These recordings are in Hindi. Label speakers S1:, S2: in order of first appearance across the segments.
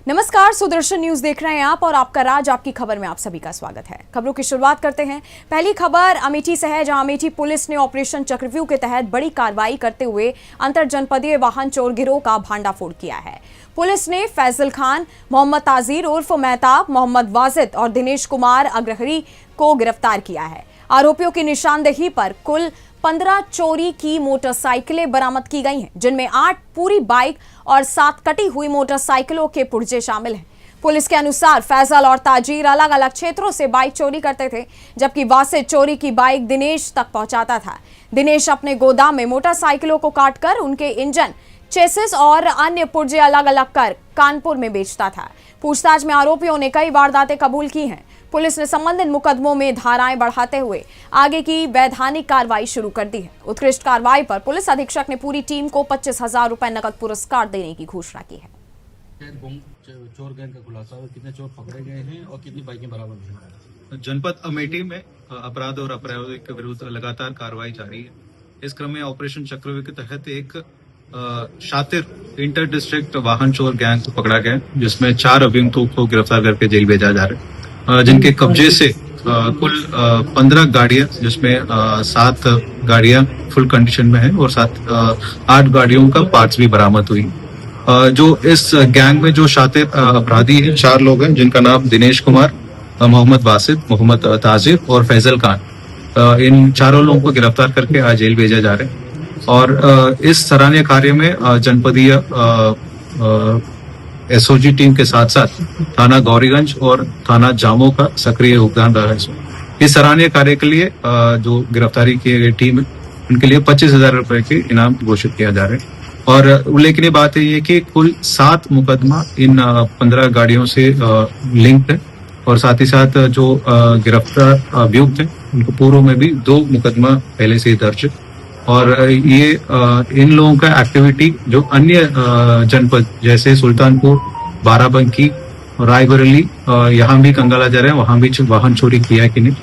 S1: नमस्कार, सुदर्शन न्यूज देख रहे हैं आप और आपका राज आपकी खबर में आप सभी का स्वागत है। खबरों की शुरुआत करते हैं। पहली खबर अमेठी से है, जहां अमेठी पुलिस ने ऑपरेशन चक्रव्यूह के तहत बड़ी कार्रवाई करते हुए अंतर जनपदीय वाहन चोर गिरोह का भांडाफोड़ किया है। पुलिस ने फैजल खान, मोहम्मद ताजीर उर्फ मेहताब, मोहम्मद वाजिद और दिनेश कुमार अग्रहरी को गिरफ्तार किया है। आरोपियों की निशानदेही पर कुल 15 चोरी की मोटरसाइकिलें बरामद की गई हैं, जिनमें 8 पूरी बाइक और 7 कटी हुई मोटरसाइकिलों के पुर्जे शामिल हैं। पुलिस के अनुसार फैजल और ताजीर अलग अलग क्षेत्रों से बाइक चोरी करते थे, जबकि वासिद चोरी की बाइक दिनेश तक पहुंचाता था। दिनेश अपने गोदाम में मोटरसाइकिलों को काटकर उनके इंजन, चेसिस और अन्य पुर्जे अलग अलग कर कानपुर में बेचता था। पूछताछ में आरोपियों ने कई वारदातें कबूल की हैं। पुलिस ने संबंधित मुकदमों में धाराएं बढ़ाते हुए आगे की वैधानिक कार्रवाई शुरू कर दी है। उत्कृष्ट कार्रवाई पर पुलिस अधीक्षक ने पूरी टीम को 25,000 रुपए नकद पुरस्कार देने की घोषणा की है।
S2: चोर गैंग का खुलासा हुआ, कितने चोर पकड़े गए हैं और कितनी बाइकें बरामद हुई हैं?
S3: जनपद अमेठी में अपराध और अपराधियों के विरुद्ध लगातार कार्रवाई जारी है। इस क्रम में ऑपरेशन चक्रव्यूह के तहत एक शातिर इंटर डिस्ट्रिक्ट वाहन चोर गैंग को पकड़ा गया, जिसमें 4 अभियुक्तों को गिरफ्तार करके जेल भेजा जा रहा है, जिनके कब्जे से कुल 15 गाड़ियां, जिसमें 7 गाड़ियां फुल कंडीशन में है और 8 गाड़ियों का पार्ट्स भी बरामद हुई। जो इस गैंग में जो शातिर अपराधी है, 4 लोग हैं, जिनका नाम दिनेश कुमार, मोहम्मद वासिद, मोहम्मद ताजिर और फैजल खान। इन चारों लोगों को गिरफ्तार करके आज जेल भेजा जा रहा है और इस सराहनीय कार्य में जनपदीय एसओजी टीम के साथ साथ थाना गौरीगंज और थाना जामो का सक्रिय योगदान रहा है। इस सराहनीय कार्य के लिए जो गिरफ्तारी की गई टीम है, उनके लिए 25,000 रुपए के इनाम घोषित किया जा रहा है। और उल्लेखनीय बात है कि कुल 7 मुकदमा इन 15 गाड़ियों से लिंक्ड है और साथ ही साथ जो गिरफ्तार अभियुक्त है, उनको पूर्व में भी 2 मुकदमा पहले से दर्ज है। और ये इन लोगों का एक्टिविटी जो अन्य जनपद जैसे सुल्तानपुर, बाराबंकी, रायबरेली, यहाँ भी कंगाला जा रहे हैं, वहां भी वाहन चोरी किया है कि नहीं,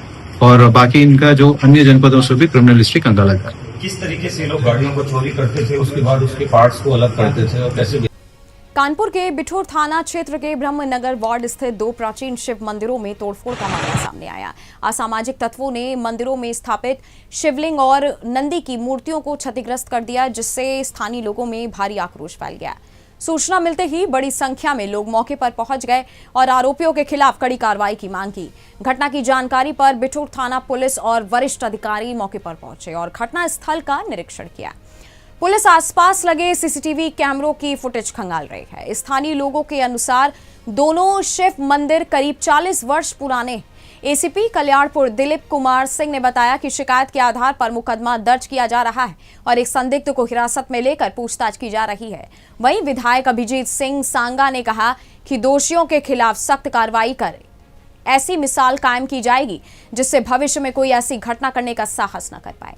S3: और बाकी इनका जो अन्य जनपदों से भी क्रिमिनल हिस्ट्री कंगाला जा रहा है।
S2: किस तरीके से लोग गाड़ियों को चोरी करते थे, उसके बाद उसके पार्ट्स को अलग करते थे और कैसे?
S1: कानपुर के बिठूर थाना क्षेत्र के ब्रह्मनगर वार्ड स्थित 2 प्राचीन शिव मंदिरों में तोड़फोड़ का मामला सामने आया। असामाजिक तत्वों ने मंदिरों में स्थापित शिवलिंग और नंदी की मूर्तियों को क्षतिग्रस्त कर दिया, जिससे स्थानीय लोगों में भारी आक्रोश फैल गया। सूचना मिलते ही बड़ी संख्या में लोग मौके पर पहुंच गए और आरोपियों के खिलाफ कड़ी कार्रवाई की मांग की। घटना की जानकारी पर बिठूर थाना पुलिस और वरिष्ठ अधिकारी मौके पर पहुंचे और घटना स्थल का निरीक्षण किया। पुलिस आसपास लगे सीसीटीवी कैमरों की फुटेज खंगाल रही है। स्थानीय लोगों के अनुसार दोनों शिव मंदिर करीब 40 वर्ष पुराने हैं। एसीपी कल्याणपुर दिलीप कुमार सिंह ने बताया कि शिकायत के आधार पर मुकदमा दर्ज किया जा रहा है और एक संदिग्ध को हिरासत में लेकर पूछताछ की जा रही है। वहीं विधायक अभिजीत सिंह सांगा ने कहा कि दोषियों के खिलाफ सख्त कार्रवाई कर ऐसी मिसाल कायम की जाएगी, जिससे भविष्य में कोई ऐसी घटना करने का साहस न कर पाए।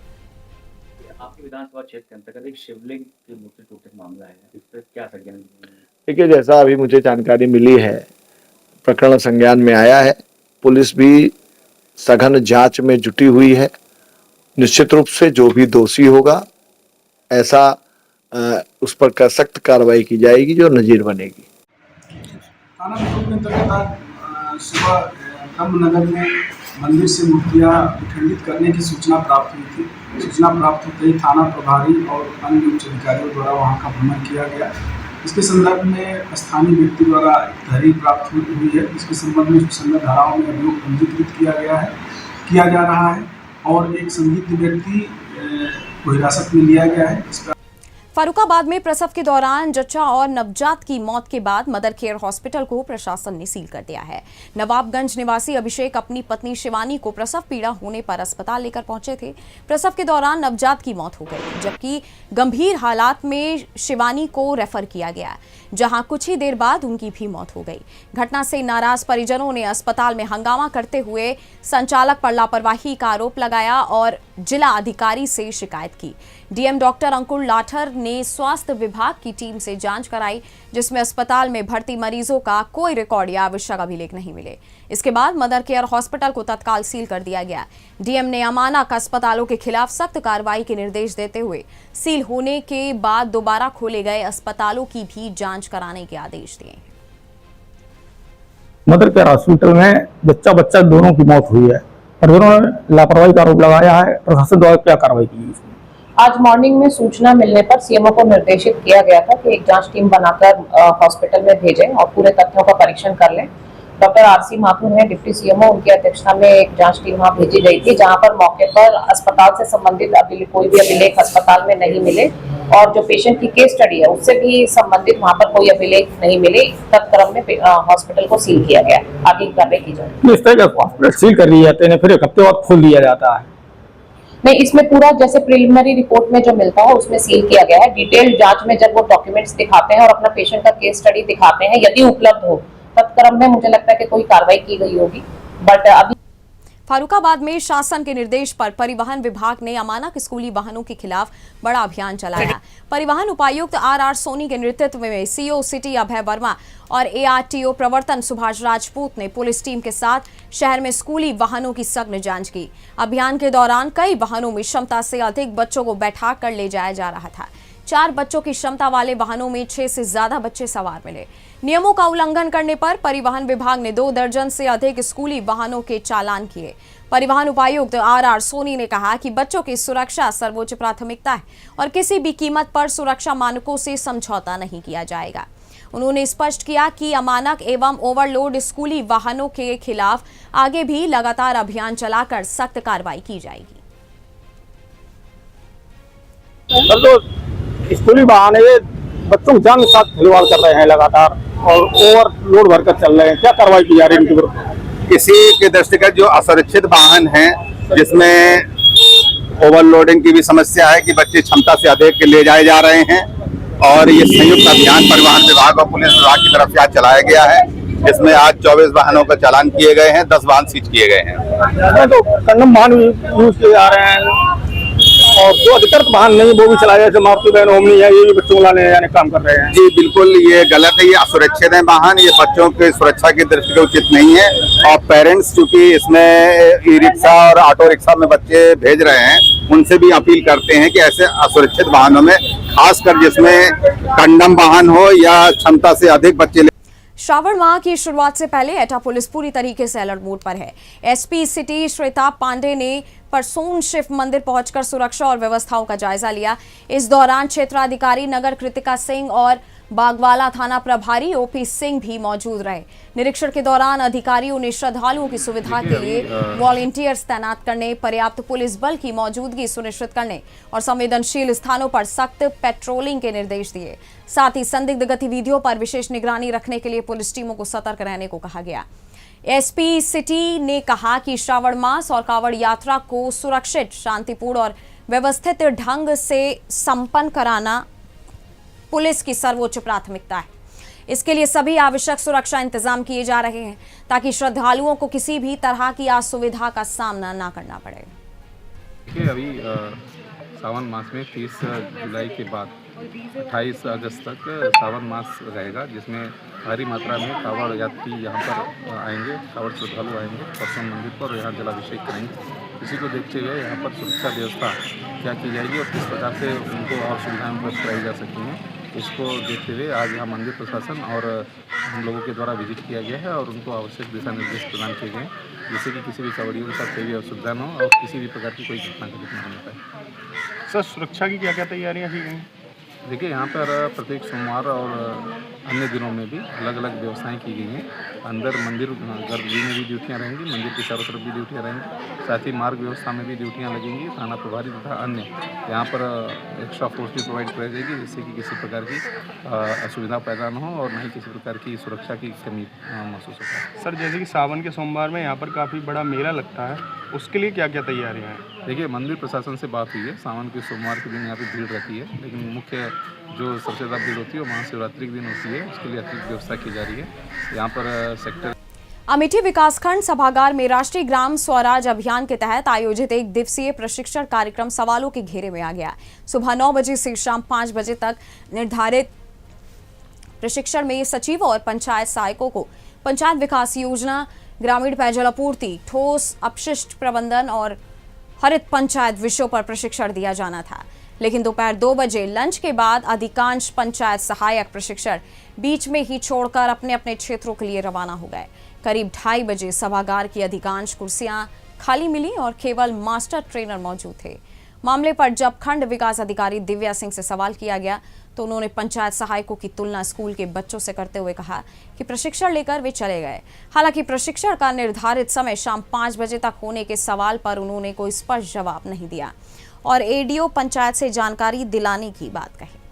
S4: आपके विधानसभा क्षेत्र के अंतर्गत एक शिवलिंग की मूर्ति टूटने का मामला है, इस पर क्या संज्ञान?
S5: देखिए, जैसा अभी मुझे जानकारी मिली है, प्रकरण संज्ञान में आया है। पुलिस भी सघन जांच में जुटी हुई है। निश्चित रूप से जो भी दोषी होगा ऐसा उस पर सख्त कार्रवाई की जाएगी, जो नजीर बनेगी।
S6: थाना बिठूर के अंतर्गत सुबह ब्रह्मनगर में मंदिर से मूर्तियां विखंडित करने की सूचना प्राप्त हुई थी। सूचना प्राप्त होते ही थाना प्रभारी और अन्य उच्च अधिकारियों द्वारा वहां का भ्रमण किया गया। इसके संदर्भ में स्थानीय व्यक्ति द्वारा एक तहरीर प्राप्त हुई है। इसके संबंध में संबंधित धाराओं में अभियोग पंजीकृत किया जा रहा है और एक संदिग्ध व्यक्ति को हिरासत में लिया गया है।
S1: फर्रुखाबाद में प्रसव के दौरान जच्चा और नवजात की मौत के बाद मदर केयर हॉस्पिटल को प्रशासन ने सील कर दिया है। नवाबगंज निवासी अभिषेक अपनी पत्नी शिवानी को प्रसव पीड़ा होने पर अस्पताल लेकर पहुंचे थे। प्रसव के दौरान नवजात की मौत हो गई, जबकि गंभीर हालात में शिवानी को रेफर किया गया, जहां कुछ ही देर बाद उनकी भी मौत हो गई। घटना से नाराज परिजनों ने अस्पताल में हंगामा करते हुए संचालक पर लापरवाही का आरोप लगाया और जिला अधिकारी से शिकायत की। डीएम डॉक्टर अंकुर लाठर ने स्वास्थ्य विभाग की टीम से जांच कराई, जिसमें अस्पताल में भर्ती मरीजों का कोई रिकॉर्ड या आवश्यक अभिलेख नहीं मिले। इसके बाद मदर केयर हॉस्पिटल को तत्काल सील कर दिया गया। डीएम ने अमानक अस्पतालों के खिलाफ सख्त कार्रवाई के निर्देश देते हुए सील होने के बाद दोबारा खोले गए अस्पतालों की भी जांच कराने के आदेश दिए।
S7: मदर केयर हॉस्पिटल में बच्चा दोनों की मौत हुई है और दोनों ने लापरवाही का आरोप लगाया है। प्रशासन द्वारा क्या कार्रवाई की गई?
S8: आज मॉर्निंग में सूचना मिलने पर सीएमओ को निर्देशित किया गया था कि एक जांच टीम बनाकर हॉस्पिटल में भेजें और पूरे तथ्यों का परीक्षण कर लें। डॉक्टर आरसी माथुर है डिप्टी सीएमओ, उनकी अध्यक्षता में एक जांच टीम वहां भेजी गई थी, जहां पर मौके पर अस्पताल से संबंधित कोई भी अभिलेख अस्पताल में नहीं मिले और जो पेशेंट की केस स्टडी है उससे भी संबंधित वहां पर कोई अभिलेख नहीं मिले। तत्क्रम में हॉस्पिटल को सील किया गया। आगे कार्रवाई की जाएगी।
S7: इस तरह का हॉस्पिटल सील कर दिए जाते हैं, फिर एक हफ्ते बाद खोल दिया जाता है।
S8: नहीं, इसमें पूरा जैसे प्रिलिमिनरी रिपोर्ट में जो मिलता है उसमें सील किया गया है। डिटेल्ड जांच में जब वो डॉक्यूमेंट्स दिखाते हैं और अपना पेशेंट का केस स्टडी दिखाते हैं, यदि उपलब्ध हो तत्क्रम में मुझे लगता है कि कोई कार्रवाई की गई होगी। बट अभी
S1: फारुखाबाद में शासन के निर्देश पर परिवहन विभाग ने अमानक स्कूली वाहनों के खिलाफ बड़ा अभियान चलाया। परिवहन उपायुक्त आर सोनी के नेतृत्व में सीओ सिटी अभय वर्मा और एआरटीओ प्रवर्तन सुभाष राजपूत ने पुलिस टीम के साथ शहर में स्कूली वाहनों की सघन जांच की। अभियान के दौरान कई वाहनों में क्षमता से अधिक बच्चों को बैठा कर ले जाया जा रहा था। 4 बच्चों की क्षमता वाले वाहनों में 6 से ज्यादा बच्चे सवार मिले। नियमों का उल्लंघन करने पर परिवहन विभाग ने 2 दर्जन से अधिक स्कूली वाहनों के चालान किए। परिवहन उपायुक्त आर सोनी ने कहा कि बच्चों की सुरक्षा सर्वोच्च प्राथमिकता है और किसी भी कीमत पर सुरक्षा मानकों से समझौता नहीं किया जाएगा। उन्होंने स्पष्ट किया कि अमानक एवं ओवरलोड स्कूली वाहनों के खिलाफ आगे भी लगातार अभियान चलाकर सख्त कार्रवाई की जाएगी।
S7: स्कूली वाहन ये बच्चों की जान के साथ खिलवाड़ कर रहे हैं लगातार और ओवरलोड भरकर चल रहे हैं। क्या कार्रवाई की जा रही है इनके विरुद्ध?
S9: किसी के दृष्टिगत जो असुरक्षित वाहन हैं, जिसमें ओवरलोडिंग की भी समस्या है कि बच्चे क्षमता से अधिक ले जाए जा रहे हैं, और ये संयुक्त अभियान परिवहन विभाग और पुलिस विभाग की तरफ से आज चलाया गया है, जिसमें आज 24 वाहनों का चालान किए गए हैं, 10 वाहन सीज किए गए हैं।
S7: तो कंडम वाहन यूज किए जा रहे हैं और जो अधिकृत वाहन नहीं वो भी चलाए, जैसे मारुति वैन ओमनी है, ये भी बच्चों को लाने जाने काम कर रहे हैं।
S9: जी बिल्कुल, ये गलत है, ये असुरक्षित है वाहन, ये बच्चों की सुरक्षा की दृष्टि से उचित नहीं है। और पेरेंट्स चूंकि इसमें ई रिक्शा और ऑटो रिक्शा में बच्चे भेज रहे हैं, उनसे भी अपील करते हैं कि ऐसे असुरक्षित वाहनों में, खासकर जिसमें कंडम वाहन हो या क्षमता से अधिक बच्चे।
S1: श्रावण माह की शुरुआत से पहले एटा पुलिस पूरी तरीके से अलर्ट मोड पर है। एसपी सिटी श्वेता पांडे ने परसोन शिव मंदिर पहुंचकर सुरक्षा और व्यवस्थाओं का जायजा लिया। इस दौरान क्षेत्राधिकारी नगर कृतिका सिंह और बागवाला थाना प्रभारी ओपी सिंह भी मौजूद रहे। निरीक्षण के दौरान अधिकारियों ने श्रद्धालुओं की सुविधा के लिए वॉलंटियर्स तैनात करने, पर्याप्त पुलिस बल की मौजूदगी सुनिश्चित करने और संवेदनशील स्थानों पर सख्त पेट्रोलिंग के निर्देश दिए। साथ ही संदिग्ध गतिविधियों पर विशेष निगरानी रखने के लिए पुलिस टीमों को सतर्क रहने को कहा गया। एसपी सिटी ने कहा कि श्रावण मास और कांवड़ यात्रा को सुरक्षित, शांतिपूर्ण और व्यवस्थित ढंग से संपन्न कराना पुलिस की सर्वोच्च प्राथमिकता है। इसके लिए सभी आवश्यक सुरक्षा इंतजाम किए जा रहे हैं ताकि श्रद्धालुओं को किसी भी तरह की असुविधा का सामना न करना पड़े।
S10: देखिए, अभी सावन मास में 30 जुलाई के बाद 28 अगस्त तक सावन मास रहेगा, जिसमें भारी मात्रा में कांवड़ यात्री यहाँ पर आएंगे, कांवड़ श्रद्धालु आएंगे परसोन मंदिर पर, यहाँ जलाभिषेक करेंगे। इसी को देखते हुए यहाँ पर सुरक्षा व्यवस्था क्या की जाएगी और किस प्रकार से उनको और सुविधाएं उपलब्ध कराई जा सकती हैं, इसको देखते हुए आज यहाँ मंदिर प्रशासन और हम लोगों के द्वारा विजिट किया गया है और उनको आवश्यक दिशा निर्देश प्रदान किए गए, जिससे कि किसी भी कांवड़ियों के साथ कोई भी असुविधा न हो और किसी भी प्रकार की कोई घटना घटित न होने पाए।
S7: सर, सुरक्षा की क्या क्या तैयारियां की गई?
S10: देखिए, यहाँ पर प्रत्येक सोमवार और अन्य दिनों में भी अलग अलग व्यवस्थाएं की गई हैं। अंदर मंदिर गर्भगृह में भी ड्यूटियाँ रहेंगी, मंदिर के चारों तरफ भी ड्यूटियाँ रहेंगी, साथ ही मार्ग व्यवस्था में भी ड्यूटियाँ लगेंगी। थाना प्रभारी तथा अन्य यहाँ पर एक्स्ट्रा फोर्स भी प्रोवाइड कराई जाएगी, जिससे कि किसी प्रकार की असुविधा पैदा न हो और न ही किसी प्रकार की सुरक्षा की कमी महसूस हो पाए।
S7: सर, जैसे कि सावन के सोमवार में यहाँ पर काफ़ी बड़ा मेला लगता है, उसके लिए क्या क्या तैयारियाँ हैं?
S10: देखिए, मंदिर प्रशासन से बात हुई है, सावन के सोमवार के दिन यहाँ पे भीड़ रहती है, लेकिन मुख्य जो सबसे ज़्यादा भीड़ होती है वो महाशिवरात्रि के दिन होती है, उसके लिए अतिरिक्त व्यवस्था की जा रही है। यहाँ पर सेक्टर
S1: अमेठी विकासखंड सभागार में राष्ट्रीय ग्राम स्वराज अभियान के तहत आयोजित 1 दिवसीय प्रशिक्षण कार्यक्रम सवालों के घेरे में आ गया। सुबह 9 बजे से शाम 5 बजे तक निर्धारित प्रशिक्षण में सचिवों और पंचायत सहायकों को पंचायत विकास योजना, ग्रामीण पेयजल आपूर्ति, ठोस अपशिष्ट प्रबंधन और हरित पंचायत विषयों पर प्रशिक्षण दिया जाना था। लेकिन दोपहर 2 बजे लंच के बाद अधिकांश पंचायत सहायक प्रशिक्षण बीच में ही छोड़कर अपने अपने क्षेत्रों के लिए रवाना हो गए। करीब 2:30 बजे सभागार की अधिकांश कुर्सियां खाली मिली और केवल मास्टर ट्रेनर मौजूद थे। मामले पर जब खंड विकास अधिकारी दिव्या सिंह से सवाल किया गया तो उन्होंने पंचायत सहायकों की तुलना स्कूल के बच्चों से करते हुए कहा कि प्रशिक्षण लेकर वे चले गए। हालांकि प्रशिक्षण का निर्धारित समय शाम 5 बजे तक होने के सवाल पर उन्होंने कोई स्पष्ट जवाब नहीं दिया और एडीओ पंचायत से जानकारी दिलाने की बात कही।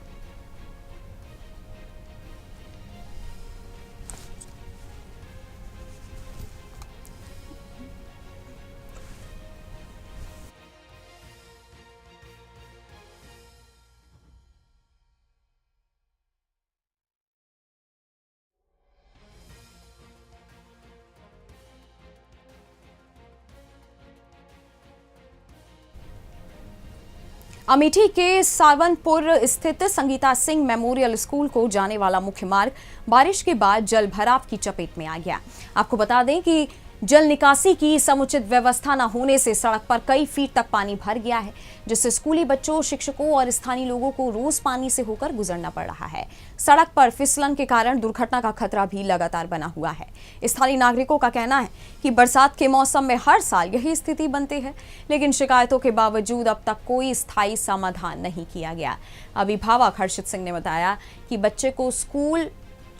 S1: अमेठी के सावनपुर स्थित संगीता सिंह मेमोरियल स्कूल को जाने वाला मुख्य मार्ग बारिश के बाद जल भराव की चपेट में आ गया। आपको बता दें कि जल निकासी की समुचित व्यवस्था न होने से सड़क पर कई फीट तक पानी भर गया है, जिससे स्कूली बच्चों, शिक्षकों और स्थानीय लोगों को रोज पानी से होकर गुजरना पड़ रहा है। सड़क पर फिसलन के कारण दुर्घटना का खतरा भी लगातार बना हुआ है। स्थानीय नागरिकों का कहना है कि बरसात के मौसम में हर साल यही स्थिति बनती है, लेकिन शिकायतों के बावजूद अब तक कोई स्थायी समाधान नहीं किया गया। अभिभावक हर्षित सिंह ने बताया कि बच्चे को स्कूल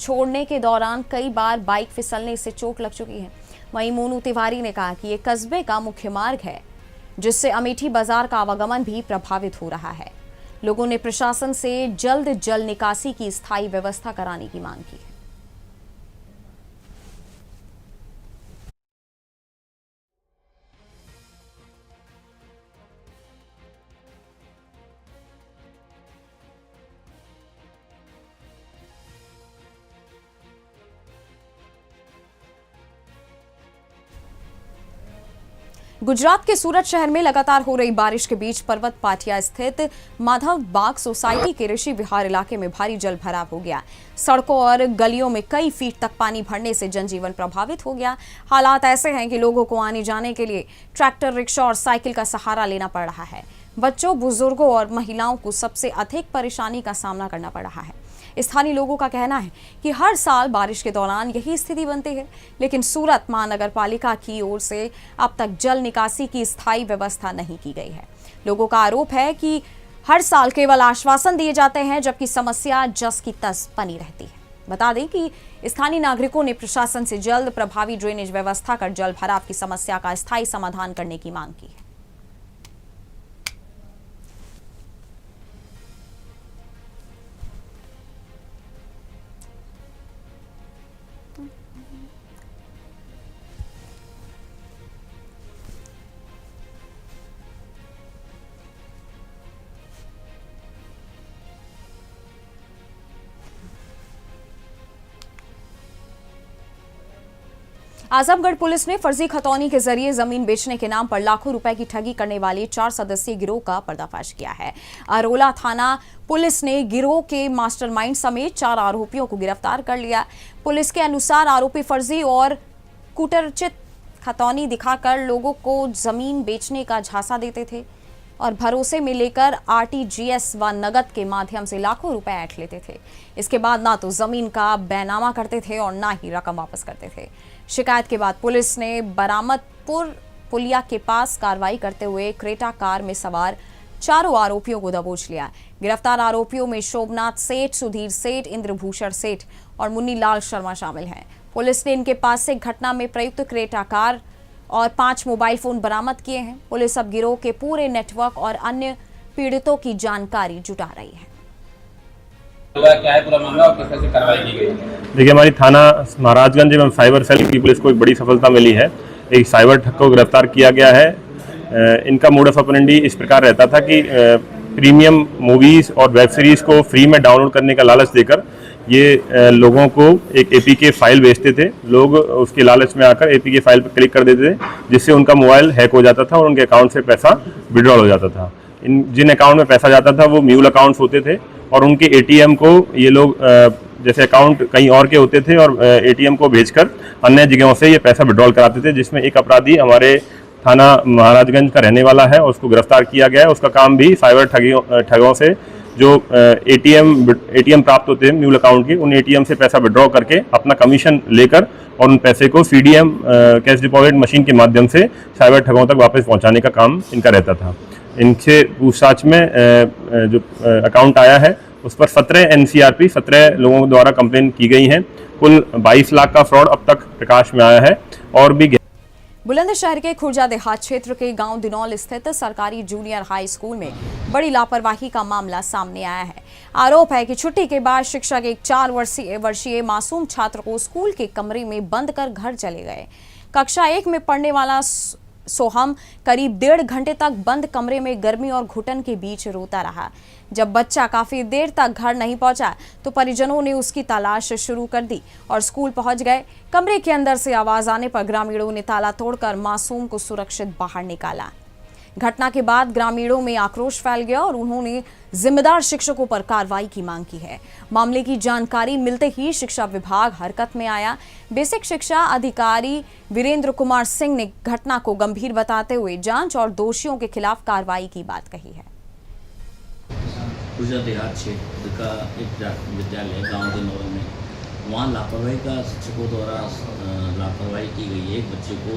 S1: छोड़ने के दौरान कई बार बाइक फिसलने से चोट लग चुकी है। वहीं मोनू तिवारी ने कहा कि ये कस्बे का मुख्य मार्ग है, जिससे अमेठी बाजार का आवागमन भी प्रभावित हो रहा है। लोगों ने प्रशासन से जल्द जल निकासी की स्थायी व्यवस्था कराने की मांग की है। गुजरात के सूरत शहर में लगातार हो रही बारिश के बीच पर्वत पाटिया स्थित माधव बाग सोसाइटी के ऋषि विहार इलाके में भारी जल भराव हो गया। सड़कों और गलियों में कई फीट तक पानी भरने से जनजीवन प्रभावित हो गया। हालात ऐसे हैं कि लोगों को आने जाने के लिए ट्रैक्टर, रिक्शा और साइकिल का सहारा लेना पड़ रहा है। बच्चों, बुजुर्गों और महिलाओं को सबसे अधिक परेशानी का सामना करना पड़ रहा है। स्थानीय लोगों का कहना है कि हर साल बारिश के दौरान यही स्थिति बनती है, लेकिन सूरत महानगर पालिका की ओर से अब तक जल निकासी की स्थायी व्यवस्था नहीं की गई है। लोगों का आरोप है कि हर साल केवल आश्वासन दिए जाते हैं, जबकि समस्या जस की तस बनी रहती है। बता दें कि स्थानीय नागरिकों ने प्रशासन से जल्द प्रभावी ड्रेनेज व्यवस्था कर जल भराव की समस्या का स्थायी समाधान करने की मांग की है। आजमगढ़ पुलिस ने फर्जी खतौनी के जरिए जमीन बेचने के नाम पर लाखों रुपए की ठगी करने वाले 4 सदस्यीय गिरोह का पर्दाफाश किया है। अरोला थाना पुलिस ने गिरोह के मास्टरमाइंड समेत 4 आरोपियों को गिरफ्तार कर लिया। पुलिस के अनुसार आरोपी फर्जी और कुटरचित खतौनी दिखाकर लोगों को जमीन बेचने का झांसा देते थे और भरोसे में लेकर आरटीजीएस व नगद के माध्यम से लाखों रुपए ऐंठ लेते थे। इसके बाद ना तो जमीन का बैनामा करते थे और ना ही रकम वापस करते थे। शिकायत के बाद पुलिस ने बरामदपुर पुलिया के पास कार्रवाई करते हुए क्रेटा कार में सवार 4 आरोपियों को दबोच लिया। गिरफ्तार आरोपियों में शोभनाथ सेठ, सुधीर सेठ, इंद्रभूषण सेठ और मुन्नी लाल शर्मा शामिल हैं। पुलिस ने इनके पास से घटना में प्रयुक्त क्रेटा कार और 5 मोबाइल फोन बरामद किए हैं। पुलिस अब गिरोह के पूरे नेटवर्क और अन्य पीड़ितों की जानकारी जुटा रही है।
S11: क्या है पूरा मामला और किस तरह से कार्रवाई की गई?
S7: देखिए, हमारी थाना महाराजगंज एवं साइबर सेल की पुलिस को एक बड़ी सफलता मिली है। एक साइबर ठग को गिरफ्तार किया गया है। इनका मोडस ऑपरेंडी इस प्रकार रहता था कि प्रीमियम मूवीज और वेब सीरीज को फ्री में डाउनलोड करने का लालच देकर ये लोगों को एक एपीके फाइल भेजते थे। लोग उसके लालच में आकर एपीके फाइल पर क्लिक कर देते थे, जिससे उनका मोबाइल हैक हो जाता था और उनके अकाउंट से पैसा विड्रॉल हो जाता था। जिन अकाउंट में पैसा जाता था वो म्यूल अकाउंट्स होते थे और उनके एटीएम को ये लोग जैसे अकाउंट कहीं और के होते थे और एटीएम को भेजकर अन्य जगहों से ये पैसा विड्रॉल कराते थे, जिसमें एक अपराधी हमारे थाना महाराजगंज का रहने वाला है और उसको गिरफ्तार किया गया है। उसका काम भी साइबर ठगों से जो एटीएम प्राप्त होते हैं म्यूल अकाउंट के, उन एटीएम से पैसा विड्रॉ करके अपना कमीशन लेकर और उन पैसे को सीडीएम कैश डिपॉजिट मशीन के माध्यम से साइबर ठगों तक वापस पहुंचाने का काम इनका रहता था। इनसे पूछताछ में जो अकाउंट आया है उस पर 17 लोगों द्वारा कंप्लेन की गई हैं। कुल 22 लाख का फ्रॉड अब तक प्रकाश में आया है। और भी
S1: बुलंदशहर के खुर्जा देहात क्षेत्र के गांव दिनौल स्थित सरकारी जूनियर हाई स्कूल में बड़ी लापरवाही का मामला सामने आया है। आरोप है कि छुट्टी के बाद शिक्षक एक 4 वर्षीय मासूम छात्र को स्कूल के कमरे में बंद कर घर चले गए। कक्षा 1 में पढ़ने वाला सोहम करीब 1.5 घंटे तक बंद कमरे में गर्मी और घुटन के बीच रोता रहा। जब बच्चा काफी देर तक घर नहीं पहुंचा तो परिजनों ने उसकी तलाश शुरू कर दी और स्कूल पहुंच गए। कमरे के अंदर से आवाज आने पर ग्रामीणों ने ताला तोड़कर मासूम को सुरक्षित बाहर निकाला। घटना के बाद ग्रामीणों में आक्रोश फैल गया और उन्होंने जिम्मेदार शिक्षकों पर कार्रवाई की मांग की है। मामले की जानकारी मिलते ही शिक्षा विभाग हरकत में आया। बेसिक शिक्षा अधिकारी वीरेंद्र कुमार सिंह ने घटना को गंभीर बताते हुए जांच और दोषियों के खिलाफ कार्रवाई की बात कही है।
S4: खुर्जा देहात क्षेत्र का एक विद्यालय गांव दिनौल में, वहाँ लापरवाही का शिक्षकों द्वारा लापरवाही की गई है। एक बच्चे को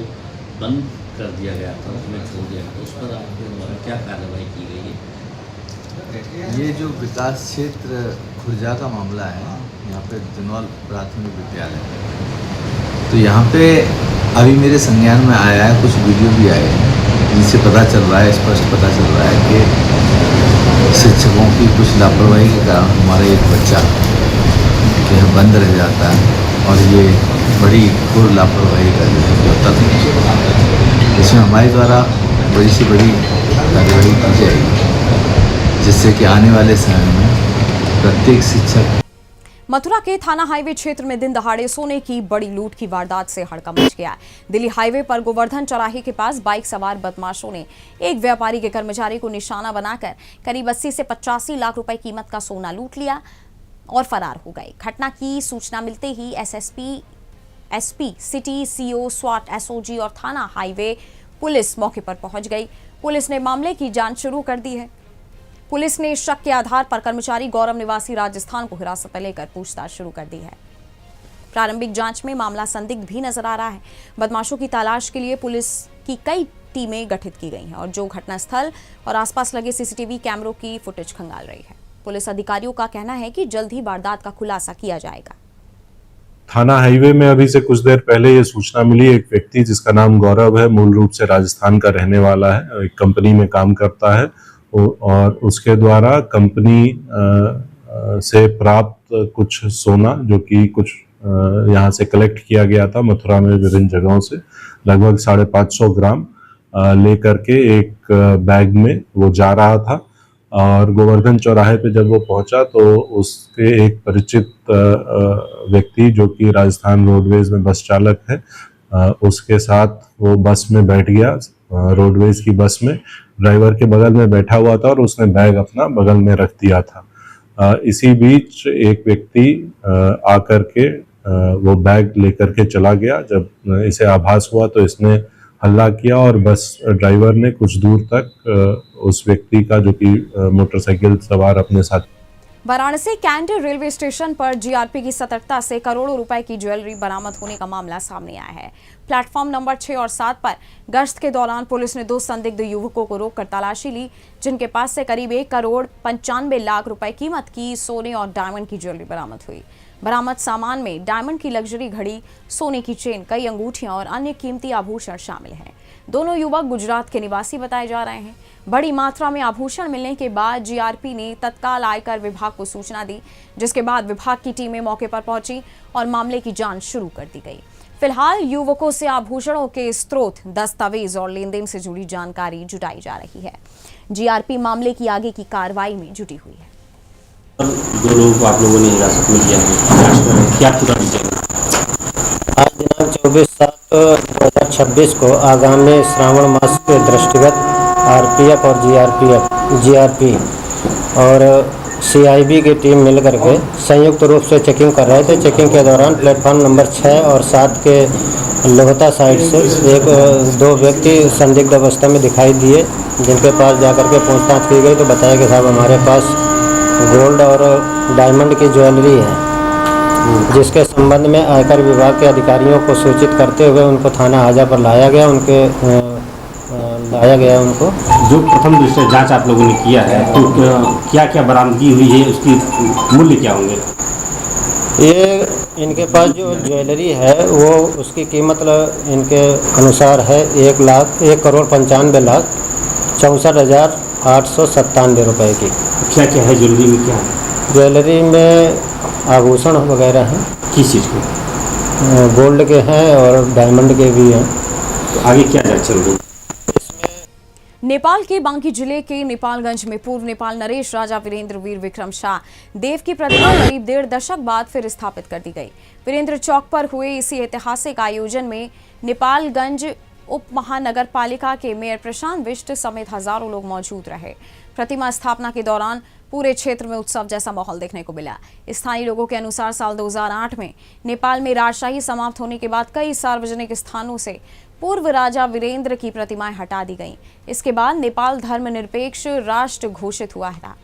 S4: बंद कर दिया गया था, उसमें छोड़ दिया था, उस पर आपके द्वारा क्या कार्रवाई की गई है?
S12: ये जो विकास क्षेत्र खुर्जा का मामला है, यहाँ पे दिनौल प्राथमिक विद्यालय, तो यहाँ पे अभी मेरे संज्ञान में आया है, कुछ वीडियो भी आए हैं जिनसे पता चल रहा है, स्पष्ट पता चल रहा है कि शिक्षकों की कुछ लापरवाही के कारण हमारा एक बच्चा जो है बंद रह जाता है और ये बड़ी घोर लापरवाही का जो तथ्य है, इसमें हमारे द्वारा बड़ी से बड़ी कार्रवाई की जाएगी, जिससे कि आने वाले समय में प्रत्येक शिक्षक।
S1: मथुरा के थाना हाईवे क्षेत्र में दिन दहाड़े सोने की बड़ी लूट की वारदात से हड़कंप मच गया। दिल्ली हाईवे पर गोवर्धन चौराहे के पास बाइक सवार बदमाशों ने एक व्यापारी के कर्मचारी को निशाना बनाकर करीब 80 से 85 लाख रुपए कीमत का सोना लूट लिया और फरार हो गए। घटना की सूचना मिलते ही एसपी सिटी, सीओ, स्वाट, एसओजी और थाना हाईवे पुलिस मौके पर पहुंच गई। पुलिस ने मामले की जांच शुरू कर दी है। पुलिस ने शक के आधार पर कर्मचारी गौरव निवासी राजस्थान को हिरासत में लेकर पूछताछ शुरू कर दी है। प्रारंभिक जांच में मामला संदिग्ध भी नजर आ रहा है। बदमाशों की तलाश के लिए पुलिस की कई टीमें गठित की गई हैं और जो घटनास्थल और आसपास लगे सीसीटीवी कैमरों की फुटेज खंगाल रही है। पुलिस अधिकारियों का कहना है कि जल्द ही वारदात का खुलासा किया जाएगा।
S13: थाना हाईवे में अभी से कुछ देर पहले ये सूचना मिली, एक व्यक्ति जिसका नाम गौरव है, मूल रूप से राजस्थान का रहने वाला है, एक कंपनी में काम करता है और उसके द्वारा कंपनी से प्राप्त कुछ सोना जो कि कुछ यहाँ से कलेक्ट किया गया था मथुरा में विभिन्न जगहों से, लगभग 550 ग्राम लेकर के एक बैग में वो जा रहा था और गोवर्धन चौराहे पे जब वो पहुंचा तो उसके एक परिचित व्यक्ति जो कि राजस्थान रोडवेज में बस चालक है, उसके साथ वो बस में बैठ गया। रोडवेज की बस में ड्राइवर के बगल में बैठा हुआ था और उसने बैग अपना बगल में रख दिया था। इसी बीच एक व्यक्ति आकर के वो बैग लेकर के चला गया। जब इसे आभास हुआ तो इसने हल्ला किया और बस ड्राइवर ने कुछ दूर तक उस व्यक्ति का जो कि मोटरसाइकिल सवार अपने साथ।
S1: वाराणसी कैंट रेलवे स्टेशन पर जीआरपी की सतर्कता से करोड़ों रुपए की ज्वेलरी बरामद होने का मामला सामने आया है। प्लेटफॉर्म नंबर 6 और 7 पर गश्त के दौरान पुलिस ने 2 संदिग्ध युवकों को रोककर तलाशी ली, जिनके पास से करीब 1,95 लाख रुपए कीमत की सोने और डायमंड की ज्वेलरी बरामद हुई। बरामद सामान में डायमंड की लग्जरी घड़ी, सोने की चेन, कई अंगूठियां और अन्य कीमती आभूषण शामिल हैं। दोनों युवक गुजरात के निवासी बताए जा रहे हैं। बड़ी मात्रा में आभूषण मिलने के बाद जीआरपी ने तत्काल आयकर विभाग को सूचना दी, जिसके बाद विभाग की टीमें मौके पर पहुंची और मामले की जांच शुरू कर दी गई। फिलहाल युवकों से आभूषणों के स्रोत, दस्तावेज और लेन देन से जुड़ी जानकारी जुटाई जा रही है। जीआरपी मामले की आगे की कार्रवाई में जुटी हुई है।
S11: 2 लोगों को आप लोगों ने हिरासत में लिया है, क्या पूरा डिटेल?
S14: आज दिनांक 24/7/2026 को आगामी श्रावण मास के दृष्टिगत आरपीएफ और जीआरपी और सीआईबी की टीम मिलकर के संयुक्त रूप से चेकिंग कर रहे थे। चेकिंग के दौरान प्लेटफॉर्म नंबर 6 और 7 के लोहता साइड से 2 व्यक्ति संदिग्ध अवस्था में दिखाई दिए, जिनके पास जाकर के पूछताछ की गई तो बताया कि साहब हमारे पास गोल्ड और डायमंड की ज्वेलरी है, जिसके संबंध में आयकर विभाग के अधिकारियों को सूचित करते हुए उनको थाना हाजा पर लाया गया। उनको
S11: जो प्रथम दृष्टया जांच आप लोगों ने किया है, तो क्या क्या बरामदगी हुई है, उसकी मूल्य क्या होंगे?
S14: ये इनके पास जो ज्वेलरी है वो उसकी कीमत इनके अनुसार है 1,95,64,897 रुपए की।
S11: क्या क्या है ज्वेलरी में? क्या है
S14: ज्वेलरी में? आभूषण वगैरह हैं।
S11: किस चीज़ के?
S14: गोल्ड के हैं और डायमंड के भी हैं।
S11: तो आगे क्या जांच चल रही?
S1: नेपाल के बांकी जिले के नेपालगंज में पूर्व नेपाल नरेश राजा वीरेंद्र वीर विक्रम शाह देव की प्रतिमा करीब 1.5 दशक बाद फिर स्थापित कर दी गई। वीरेंद्र चौक पर हुए इसी ऐतिहासिक आयोजन में नेपालगंज उप महानगर पालिका के मेयर प्रशांत बिष्ट समेत हजारों लोग मौजूद रहे। प्रतिमा स्थापना के दौरान पूरे क्षेत्र में उत्सव जैसा माहौल देखने को मिला। स्थानीय लोगों के अनुसार साल 2008 में नेपाल में राजशाही समाप्त होने के बाद कई सार्वजनिक स्थानों से पूर्व राजा वीरेंद्र की प्रतिमाएं हटा दी गईं। इसके बाद नेपाल धर्मनिरपेक्ष राष्ट्र घोषित हुआ था।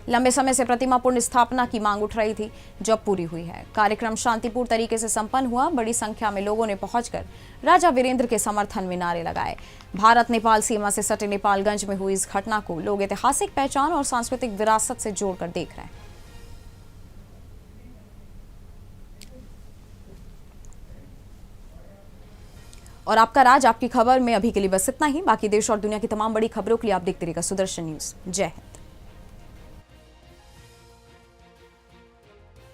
S1: लंबे समय से प्रतिमा पुनः स्थापना की मांग उठ रही थी, जो पूरी हुई है। कार्यक्रम शांतिपूर्ण तरीके से संपन्न हुआ। बड़ी संख्या में लोगों ने पहुंचकर राजा वीरेंद्र के समर्थन में नारे लगाए। भारत नेपाल सीमा से सटे नेपालगंज में हुई इस घटना को लोग ऐतिहासिक पहचान और सांस्कृतिक विरासत से जोड़कर देख रहे हैं। और आपका राज आपकी खबर में अभी के लिए बस इतना ही। बाकी देश और दुनिया की तमाम बड़ी खबरों के लिए आप देखते रहिएगा सुदर्शन न्यूज। जय हिंद।